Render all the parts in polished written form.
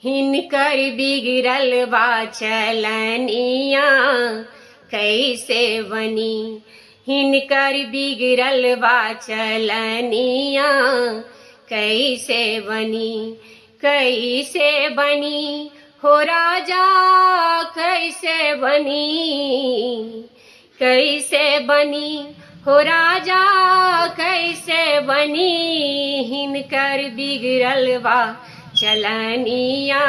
हिनकर बिगड़ल बा चलनिया कैसे बनी। हिनकर बिगड़ल बा चलनिया कैसे बनी। कैसे बनी हो राजा कैसे बनी। कैसे बनी हो राजा कैसे बनी। हिनकर बिगड़ल बा चलनिया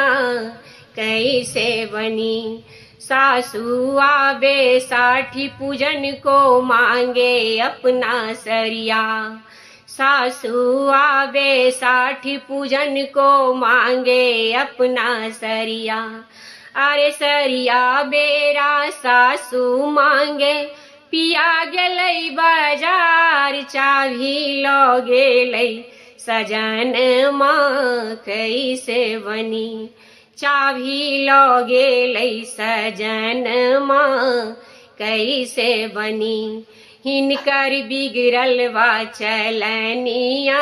कैसे बनी। सासू आबे साठी पूजन को मांगे अपना सरिया। सासू आबे साठी पूजन को मांगे अपना सरिया। अरे सरिया बेरा सासू मांगे पिया गेलै बाजार चाभी लो गेलै सजन माँ कैसे बनी। चाभी लो गेलै सजन माँ कैसे बनी। हिनकर बिगड़ल बा चलनिया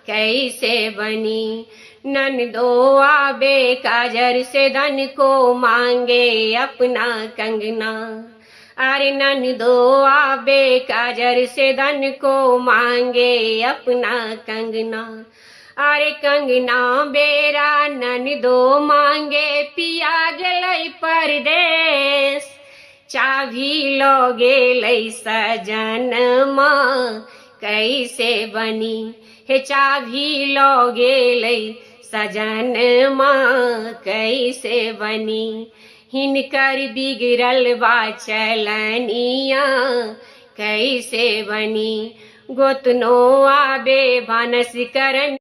कैसे बनी। ननदो आबे काजर से धन को मांगे अपना कंगना। अरे ननदो आबे काजर से धन को मांगे अपना कंगना। अरे कंगना बेरा ननदो मांगे पिया गेलै परदेश चाभी लो गेलै सजन माँ कैसे बनी। हे चाभी लो गेलै सजन माँ कैसे बनी। हिनकर बिगड़ल बा चलनिया कैसे बनी। गोतनो आबे भानस करन